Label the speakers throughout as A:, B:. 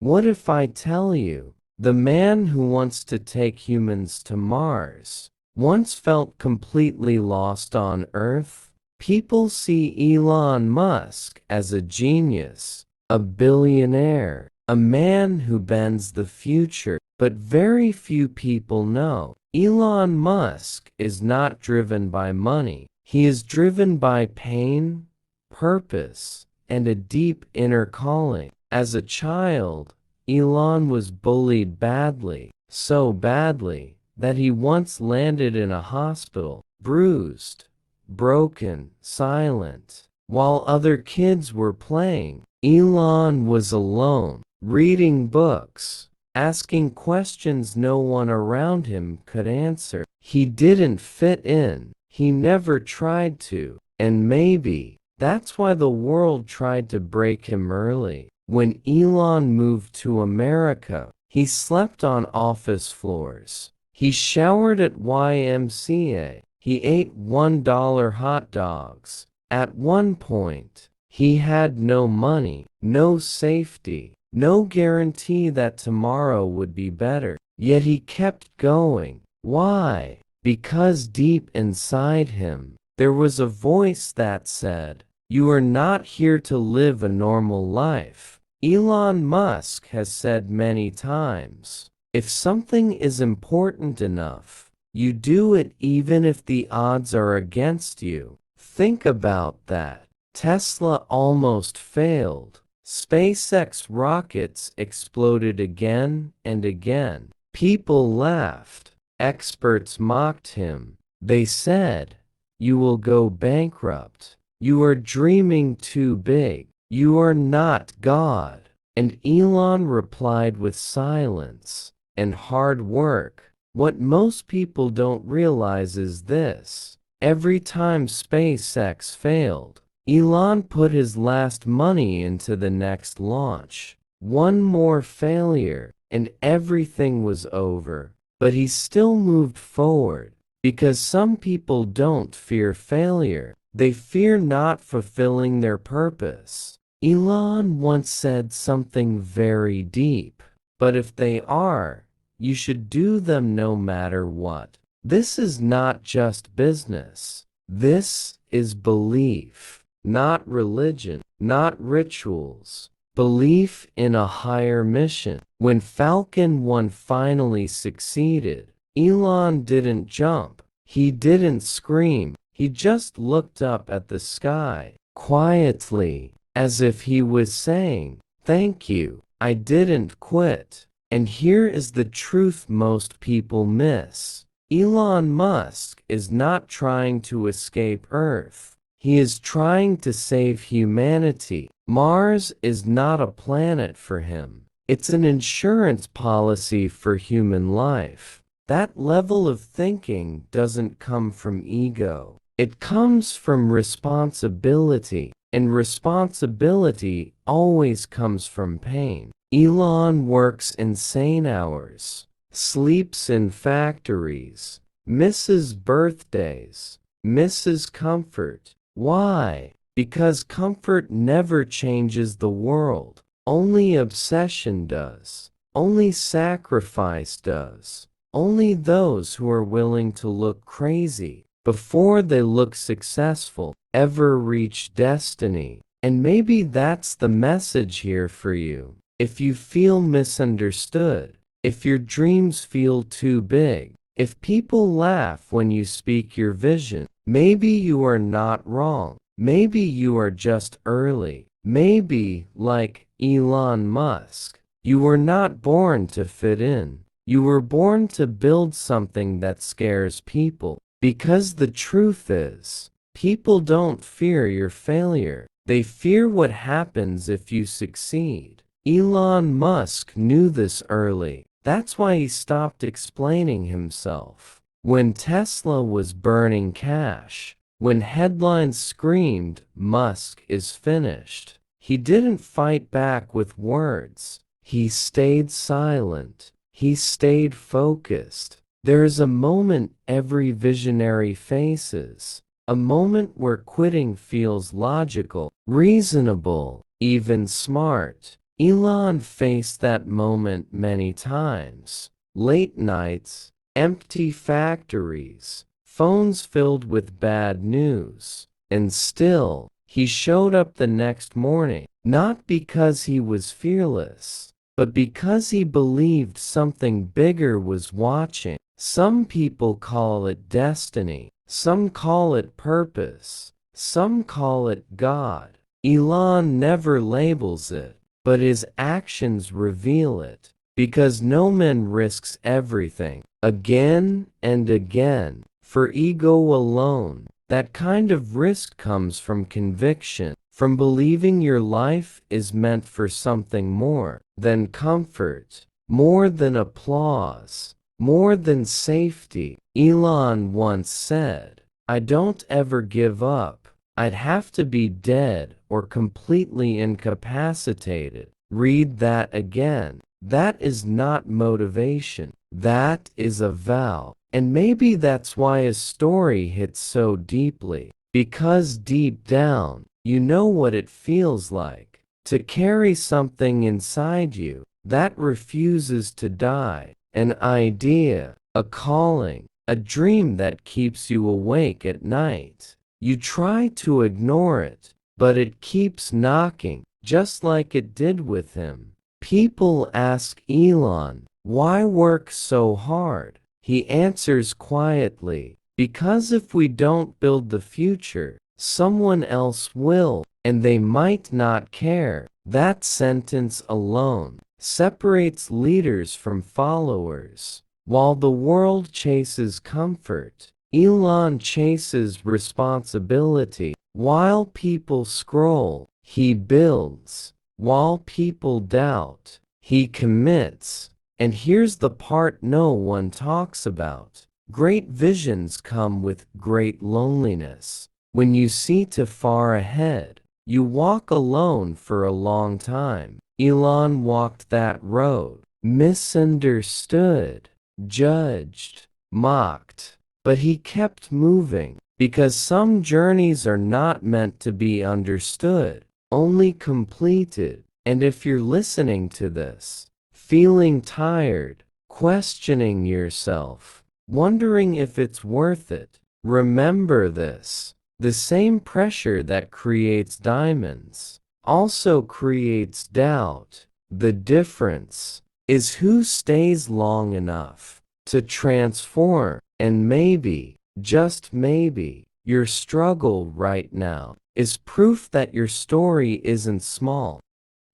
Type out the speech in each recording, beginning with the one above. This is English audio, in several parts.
A: What if I tell you, the man who wants to take humans to Mars once felt completely lost on Earth? People see Elon Musk as a genius, a billionaire, a man who bends the future, but very few people know Elon Musk is not driven by money. He is driven by pain, purpose, and a deep inner calling. As a child, Elon was bullied badly, so badly that he once landed in a hospital, bruised, broken, silent. While other kids were playing, Elon was alone, reading books, asking questions no one around him could answer. He didn't fit in. He never tried to. And maybe that's why the world tried to break him early. When Elon moved to America, he slept on office floors. He showered at YMCA. He ate $1 hot dogs. At one point, he had no money, no safety, no guarantee that tomorrow would be better. Yet he kept going. Why? Because deep inside him, there was a voice that said, "You are not here to live a normal life." Elon Musk has said many times, if something is important enough, you do it even if the odds are against you. Think about that. Tesla almost failed. SpaceX rockets exploded again and again. People laughed. Experts mocked him. They said, "You will go bankrupt. You are dreaming too big. You are not God." And Elon replied with silence and hard work. What most people don't realize is this. Every time SpaceX failed, Elon put his last money into the next launch. One more failure, and everything was over. But he still moved forward, because some people don't fear failure. They fear not fulfilling their purpose. Elon once said something very deep, but if they are, you should do them no matter what. This is not just business. This is belief, not religion, not rituals. Belief in a higher mission. When Falcon 1 finally succeeded, Elon didn't jump. He didn't scream. He just looked up at the sky, quietly, as if he was saying, "Thank you, I didn't quit." And here is the truth most people miss. Elon Musk is not trying to escape Earth. He is trying to save humanity. Mars is not a planet for him. It's an insurance policy for human life. That level of thinking doesn't come from ego. It comes from responsibility, and responsibility always comes from pain. Elon works insane hours, sleeps in factories, misses birthdays, misses comfort. Why? Because comfort never changes the world. Only obsession does. Only sacrifice does. Only those who are willing to look crazy before they look successful ever reach destiny. And maybe that's the message here for you. If you feel misunderstood, if your dreams feel too big, if people laugh when you speak your vision, maybe you are not wrong. Maybe you are just early. Maybe, like Elon Musk, you were not born to fit in. You were born to build something that scares people. Because the truth is, people don't fear your failure. They fear what happens if you succeed. Elon Musk knew this early. That's why he stopped explaining himself. When Tesla was burning cash, when headlines screamed, "Musk is finished," he didn't fight back with words. He stayed silent. He stayed focused. There is a moment every visionary faces. A moment where quitting feels logical, reasonable, even smart. Elon faced that moment many times. Late nights, empty factories, phones filled with bad news. And still, he showed up the next morning, not because he was fearless, but because he believed something bigger was watching. Some people call it destiny, some call it purpose, some call it God. Elon never labels it, but his actions reveal it, because no man risks everything, again and again, for ego alone. That kind of risk comes from conviction, from believing your life is meant for something more than comfort, more than applause, more than safety. Elon once said, "I don't ever give up. I'd have to be dead or completely incapacitated." Read that again. That is not motivation. That is a vow. And maybe that's why his story hits so deeply. Because deep down, you know what it feels like to carry something inside you that refuses to die. An idea, a calling, a dream that keeps you awake at night. You try to ignore it, but it keeps knocking, just like it did with him. People ask Elon, why work so hard? He answers quietly, because if we don't build the future, someone else will, and they might not care. That sentence alone separates leaders from followers. While the world chases comfort, Elon chases responsibility. While people scroll, he builds. While people doubt, he commits. And here's the part no one talks about. Great visions come with great loneliness. When you see too far ahead, you walk alone for a long time. Elon walked that road, misunderstood, judged, mocked, but he kept moving, because some journeys are not meant to be understood, only completed. And if you're listening to this, feeling tired, questioning yourself, wondering if it's worth it, remember this. The same pressure that creates diamonds also creates doubt. The difference is who stays long enough to transform. And maybe, just maybe, your struggle right now is proof that your story isn't small.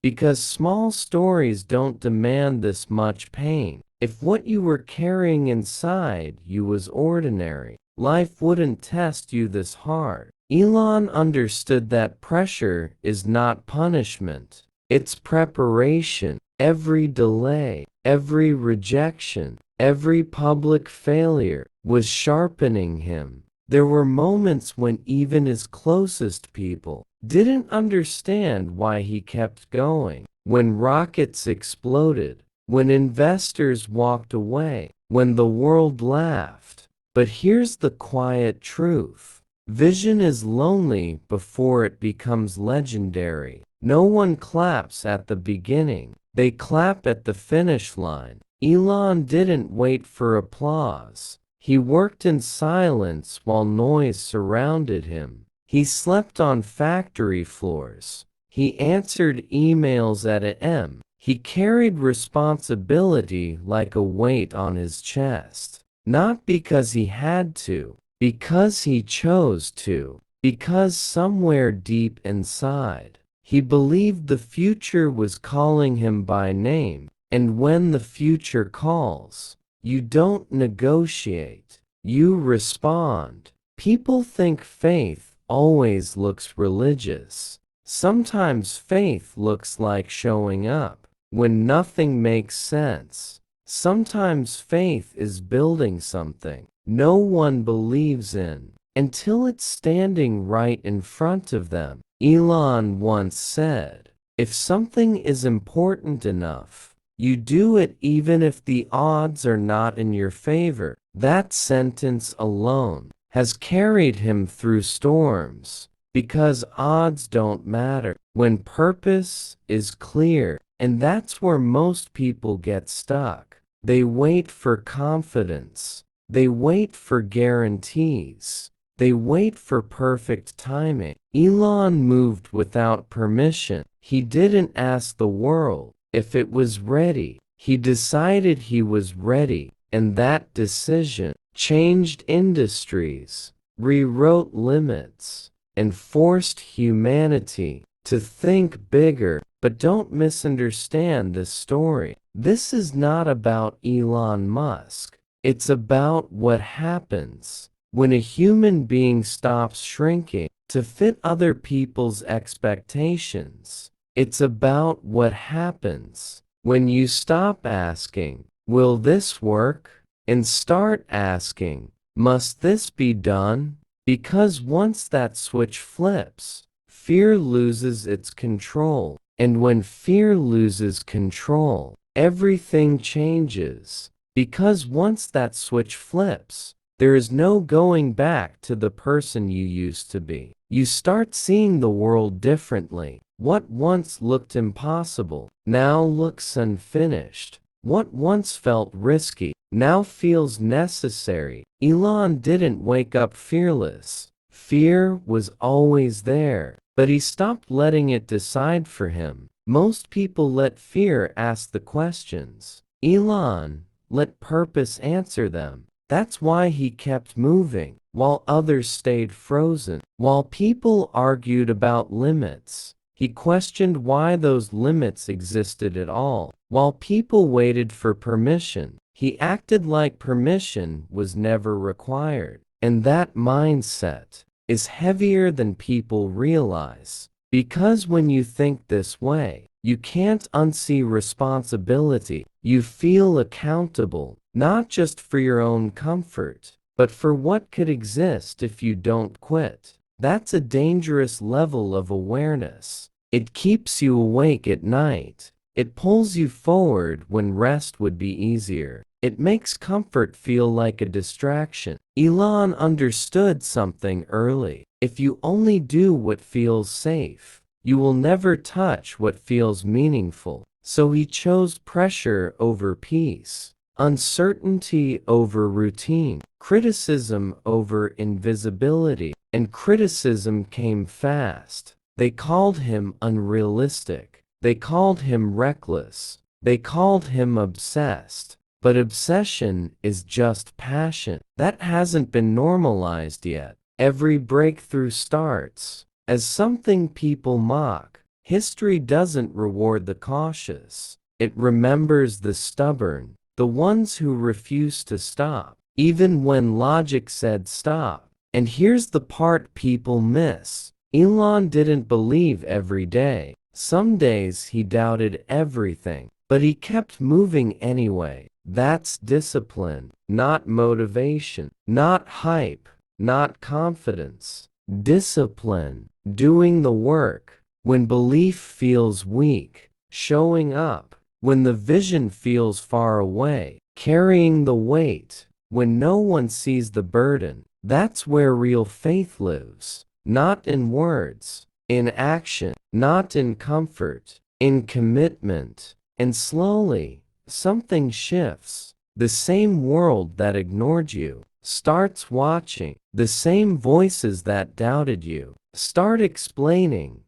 A: Because small stories don't demand this much pain. If what you were carrying inside you was ordinary, life wouldn't test you this hard. Elon understood that pressure is not punishment, it's preparation. Every delay, every rejection, every public failure was sharpening him. There were moments when even his closest people didn't understand why he kept going. When rockets exploded, when investors walked away, when the world laughed. But here's the quiet truth. Vision is lonely before it becomes legendary. No one claps at the beginning, they clap at the finish line. Elon didn't wait for applause. He worked in silence while noise surrounded him. He slept on factory floors. He answered emails at AM. He carried responsibility like a weight on his chest. Not because he had to, because he chose to. Because somewhere deep inside, he believed the future was calling him by name. And when the future calls, you don't negotiate, you respond. People think faith always looks religious. Sometimes faith looks like showing up when nothing makes sense. Sometimes faith is building something no one believes in until it's standing right in front of them. Elon once said, "If something is important enough, you do it even if the odds are not in your favor." That sentence alone has carried him through storms, because odds don't matter. When purpose is clear, And that's where most people get stuck. They wait for confidence. They wait for guarantees. They wait for perfect timing. Elon moved without permission. He didn't ask the world if it was ready. He decided he was ready, and that decision changed industries, rewrote limits, and forced humanity to think bigger. But don't misunderstand this story. This is not about Elon Musk. It's about what happens when a human being stops shrinking to fit other people's expectations. It's about what happens when you stop asking, "Will this work?" and start asking, "Must this be done?" Because once that switch flips, fear loses its control. And when fear loses control, everything changes. Because once that switch flips, there is no going back to the person you used to be. You start seeing the world differently. What once looked impossible now looks unfinished. What once felt risky now feels necessary. Elon didn't wake up fearless. Fear was always there, but he stopped letting it decide for him. Most people let fear ask the questions. Elon let purpose answer them. That's why he kept moving, while others stayed frozen. While people argued about limits, he questioned why those limits existed at all. While people waited for permission, he acted like permission was never required. And that mindset is heavier than people realize. Because when you think this way, you can't unsee responsibility. You feel accountable, not just for your own comfort, but for what could exist if you don't quit. That's a dangerous level of awareness. It keeps you awake at night. It pulls you forward when rest would be easier. It makes comfort feel like a distraction. Elon understood something early. If you only do what feels safe, you will never touch what feels meaningful. So he chose pressure over peace, uncertainty over routine, criticism over invisibility, and criticism came fast. They called him unrealistic. They called him reckless. They called him obsessed. But obsession is just passion. That hasn't been normalized yet. Every breakthrough starts as something people mock. History doesn't reward the cautious. It remembers the stubborn, the ones who refuse to stop, even when logic said stop. And here's the part people miss. Elon didn't believe every day. Some days he doubted everything, but he kept moving anyway. That's discipline, not motivation, not hype, not confidence. Discipline, doing the work, when belief feels weak, showing up, when the vision feels far away, carrying the weight, when no one sees the burden. That's where real faith lives, not in words, in action, not in comfort, in commitment. And slowly, something shifts. The same world that ignored you starts watching. The same voices that doubted you start explaining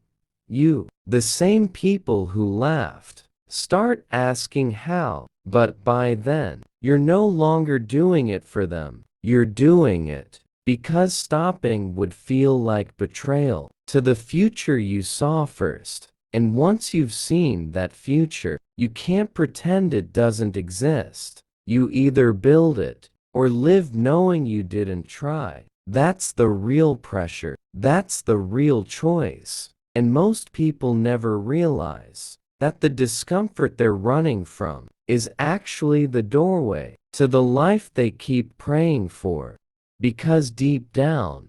A: you. The same people who laughed start asking how. But by then, you're no longer doing it for them. You're doing it because stopping would feel like betrayal to the future you saw first. And once you've seen that future, you can't pretend it doesn't exist. You either build it or live knowing you didn't try. That's the real pressure. That's the real choice. And most people never realize that the discomfort they're running from is actually the doorway to the life they keep praying for. Because deep down,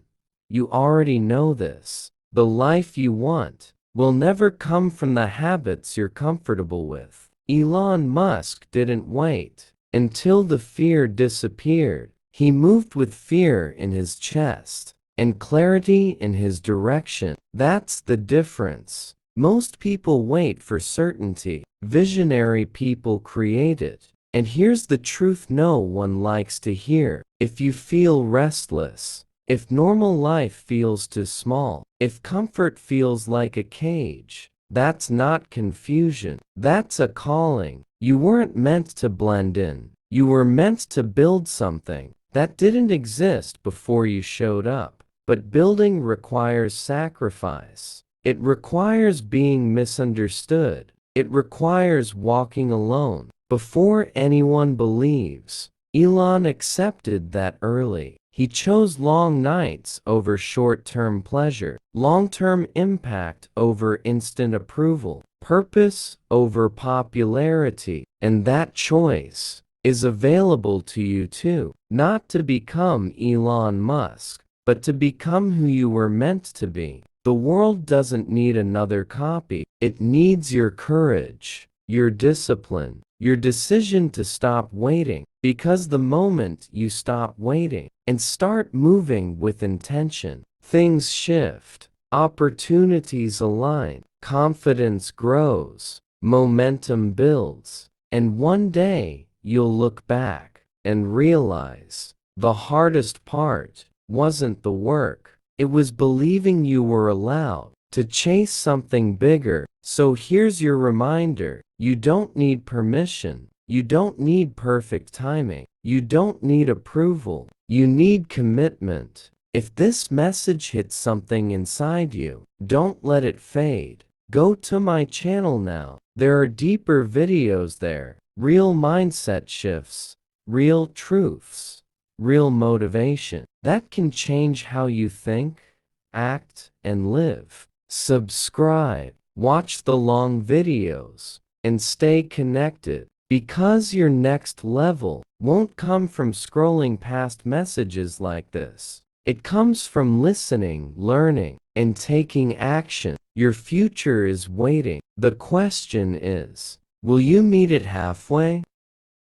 A: you already know this. The life you want will never come from the habits you're comfortable with. Elon Musk didn't wait until the fear disappeared. He moved with fear in his chest and clarity in his direction. That's the difference. Most people wait for certainty. Visionary people create it. And here's the truth no one likes to hear. If you feel restless, if normal life feels too small, if comfort feels like a cage, that's not confusion. That's a calling. You weren't meant to blend in. You were meant to build something that didn't exist before you showed up. But building requires sacrifice. It requires being misunderstood. It requires walking alone. Before anyone believes, Elon accepted that early. He chose long nights over short-term pleasure, long-term impact over instant approval, purpose over popularity, and that choice is available to you too. Not to become Elon Musk, but to become who you were meant to be. The world doesn't need another copy. It needs your courage, your discipline, your decision to stop waiting. Because the moment you stop waiting and start moving with intention, things shift, opportunities align, confidence grows, momentum builds, and one day you'll look back and realize the hardest part wasn't the work. It was believing you were allowed to chase something bigger. So here's your reminder. You don't need permission. You don't need perfect timing. You don't need approval. You need commitment. If this message hits something inside you, don't let it fade. Go to my channel now. There are deeper videos there. Real mindset shifts, real truths, real motivation that can change how you think, act, and live. Subscribe, watch the long videos, and stay connected, because your next level won't come from scrolling past messages like this. It comes from listening, learning, and taking action. Your future is waiting. The question is, will you meet it halfway?